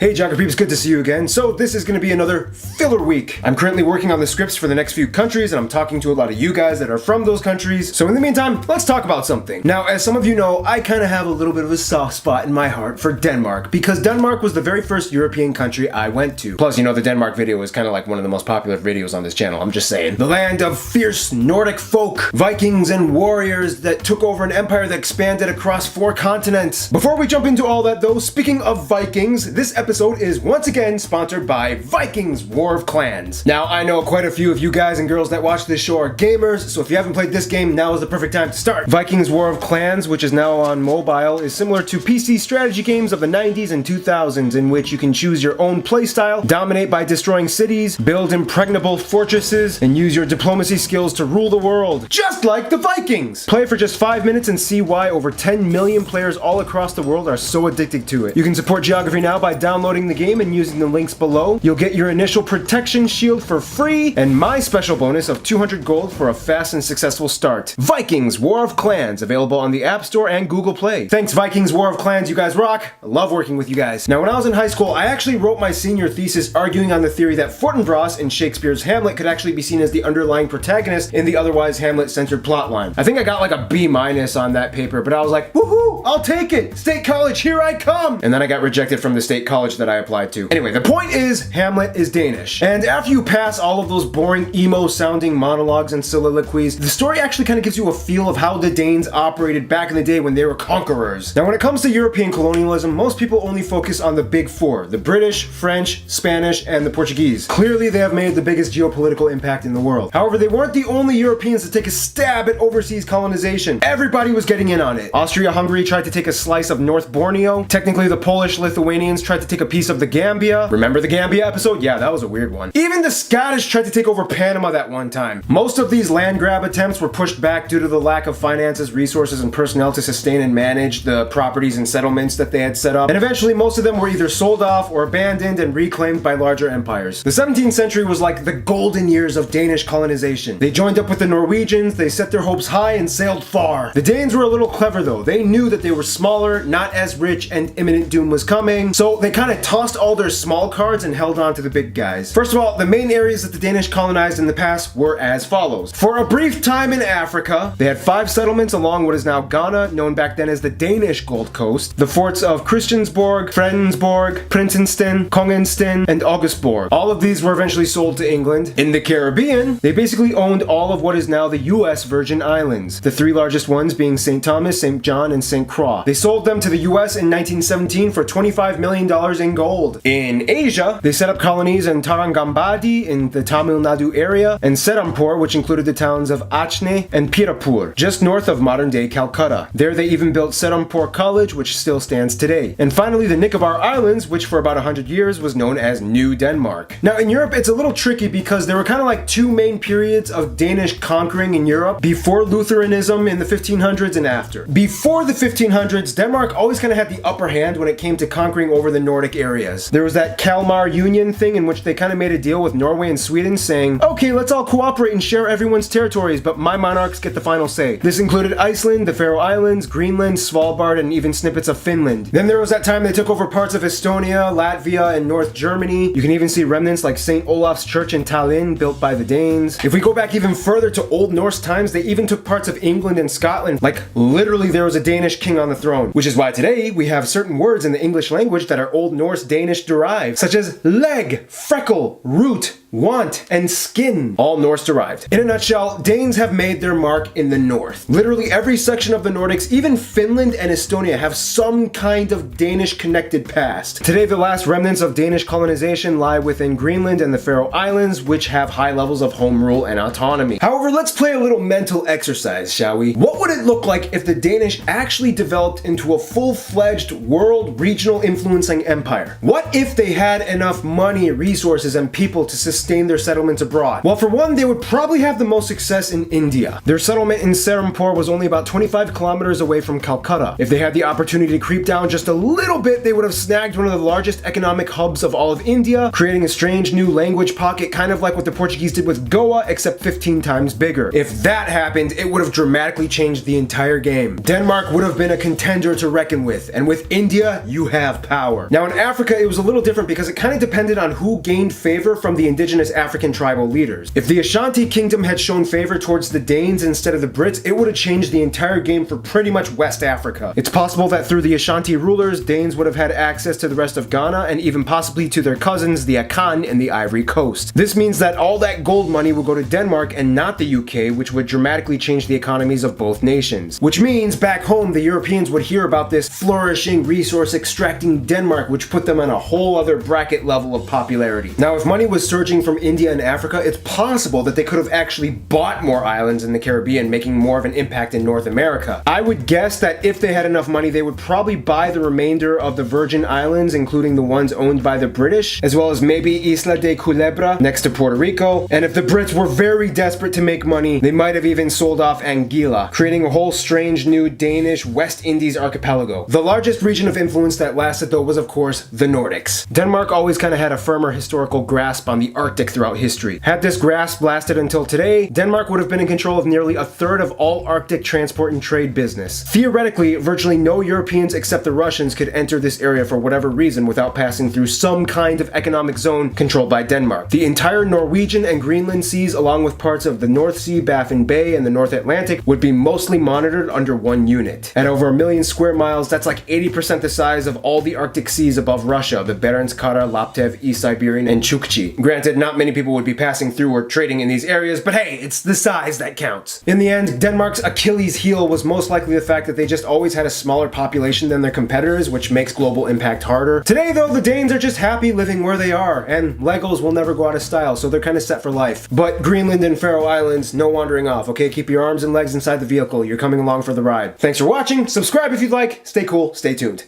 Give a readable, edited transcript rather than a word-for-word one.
Hey Geography peeps, good to see you again. So this is going to be another filler week. I'm currently working on the scripts for the next few countries and I'm talking to a lot of you guys that are from those countries. So in the meantime, let's talk about something. Now, as some of you know, I kind of have a little bit of a soft spot in my heart for Denmark because Denmark was the very first European country I went to. Plus, you know, the Denmark video is kind of like one of the most popular videos on this channel, I'm just saying. The land of fierce Nordic folk, Vikings and warriors that took over an empire that expanded across 4 continents. Before we jump into all that though, speaking of Vikings, this episode is once again sponsored by Vikings War of Clans. Now, I know quite a few of you guys and girls that watch this show are gamers, so if you haven't played this game, now is the perfect time to start. Vikings War of Clans, which is now on mobile, is similar to PC strategy games of the 90s and 2000s in which you can choose your own playstyle, dominate by destroying cities, build impregnable fortresses, and use your diplomacy skills to rule the world, just like the Vikings! Play for just 5 minutes and see why over 10 million players all across the world are so addicted to it. You can support Geography now by downloading the game and using the links below. You'll get your initial protection shield for free and my special bonus of 200 gold for a fast and successful start. Vikings War of Clans, available on the App Store and Google Play. Thanks Vikings War of Clans, you guys rock. I love working with you guys. Now, when I was in high school, I actually wrote my senior thesis arguing on the theory that Fortinbras in Shakespeare's Hamlet could actually be seen as the underlying protagonist in the otherwise Hamlet-centered plotline. I think I got like a B- on that paper, but I was like, woohoo, I'll take it! State college, here I come! And then I got rejected from the state college that I applied to. Anyway, the point is, Hamlet is Danish. And after you pass all of those boring emo-sounding monologues and soliloquies, the story actually kind of gives you a feel of how the Danes operated back in the day when they were conquerors. Now, when it comes to European colonialism, most people only focus on the big 4, the British, French, Spanish, and the Portuguese. Clearly, they have made the biggest geopolitical impact in the world. However, they weren't the only Europeans to take a stab at overseas colonization. Everybody was getting in on it. Austria-Hungary tried to take a slice of North Borneo. Technically, the Polish-Lithuanians tried to take a piece of the Gambia. Remember the Gambia episode? Yeah, that was a weird one. Even the Scottish tried to take over Panama that one time. Most of these land grab attempts were pushed back due to the lack of finances, resources, and personnel to sustain and manage the properties and settlements that they had set up. And eventually, most of them were either sold off or abandoned and reclaimed by larger empires. The 17th century was like the golden years of Danish colonization. They joined up with the Norwegians, they set their hopes high and sailed far. The Danes were a little clever though. They knew that they were smaller, not as rich, and imminent doom was coming, so they kind of tossed all their small cards and held on to the big guys. First of all, the main areas that the Danish colonized in the past were as follows. For a brief time in Africa, they had 5 settlements along what is now Ghana, known back then as the Danish Gold Coast, the forts of Christiansborg, Fredensborg, Prinsensten, Kongensten, and Augustborg. All of these were eventually sold to England. In the Caribbean, they basically owned all of what is now the US Virgin Islands, the 3 largest ones being St. Thomas, St. John, and St. Croix. They sold them to the US in 1917 for $25 million in gold. In Asia, they set up colonies in Tarangambadi in the Tamil Nadu area, and Serampore, which included the towns of Achne and Pirapur, just north of modern-day Calcutta. There they even built Serampore College, which still stands today. And finally, the Nicobar Islands, which for about 100 years was known as New Denmark. Now, in Europe, it's a little tricky because there were kind of like 2 main periods of Danish conquering in Europe, before Lutheranism in the 1500s and after. Before the 1500s, Denmark always kind of had the upper hand when it came to conquering over the Nordic areas. There was that Kalmar Union thing in which they kind of made a deal with Norway and Sweden saying, okay, let's all cooperate and share everyone's territories, but my monarchs get the final say. This included Iceland, the Faroe Islands, Greenland, Svalbard, and even snippets of Finland. Then there was that time they took over parts of Estonia, Latvia, and North Germany. You can even see remnants like St. Olaf's Church in Tallinn, built by the Danes. If we go back even further to Old Norse times, they even took parts of England and Scotland. Like, literally there was a Danish king on the throne, which is why today we have certain words in the English language that are Old Norse Danish derived, such as leg, freckle, root, want, and skin, all Norse derived. In a nutshell, Danes have made their mark in the north. Literally every section of the Nordics, even Finland and Estonia, have some kind of Danish connected past. Today, the last remnants of Danish colonization lie within Greenland and the Faroe Islands, which have high levels of home rule and autonomy. However, let's play a little mental exercise, shall we? What would it look like if the Danish actually developed into a full-fledged world regional influencing empire? What if they had enough money, resources, and people to sustain sustain their settlements abroad? Well, for one, they would probably have the most success in India. Their settlement in Serampore was only about 25 kilometers away from Calcutta. If they had the opportunity to creep down just a little bit, they would have snagged one of the largest economic hubs of all of India, creating a strange new language pocket, kind of like what the Portuguese did with Goa, except 15 times bigger. If that happened, it would have dramatically changed the entire game. Denmark would have been a contender to reckon with, and with India, you have power. Now in Africa, it was a little different because it kind of depended on who gained favor from the indigenous African tribal leaders. If the Ashanti Kingdom had shown favor towards the Danes instead of the Brits, it would have changed the entire game for pretty much West Africa. It's possible that through the Ashanti rulers, Danes would have had access to the rest of Ghana and even possibly to their cousins, the Akan in the Ivory Coast. This means that all that gold money will go to Denmark and not the UK, which would dramatically change the economies of both nations. Which means back home, the Europeans would hear about this flourishing, resource extracting Denmark, which put them on a whole other bracket level of popularity. Now, if money was surging from India and Africa, it's possible that they could have actually bought more islands in the Caribbean, making more of an impact in North America. I would guess that if they had enough money, they would probably buy the remainder of the Virgin Islands, including the ones owned by the British, as well as maybe Isla de Culebra next to Puerto Rico. And if the Brits were very desperate to make money, they might have even sold off Anguilla, creating a whole strange new Danish West Indies archipelago. The largest region of influence that lasted though was of course the Nordics. Denmark always kind of had a firmer historical grasp on the Arctic throughout history. Had this grasp lasted until today, Denmark would have been in control of nearly a third of all Arctic transport and trade business. Theoretically, virtually no Europeans except the Russians could enter this area for whatever reason without passing through some kind of economic zone controlled by Denmark. The entire Norwegian and Greenland seas, along with parts of the North Sea, Baffin Bay, and the North Atlantic, would be mostly monitored under one unit. At over 1 million square miles, that's like 80% the size of all the Arctic seas above Russia, the Barentskara, Laptev, East Siberian, and Chukchi. Granted, not many people would be passing through or trading in these areas, but hey, it's the size that counts. In the end, Denmark's Achilles heel was most likely the fact that they just always had a smaller population than their competitors, which makes global impact harder. Today though, the Danes are just happy living where they are, and Legos will never go out of style, so they're kind of set for life. But Greenland and Faroe Islands, no wandering off, okay? Keep your arms and legs inside the vehicle, you're coming along for the ride. Thanks for watching, subscribe if you'd like, stay cool, stay tuned.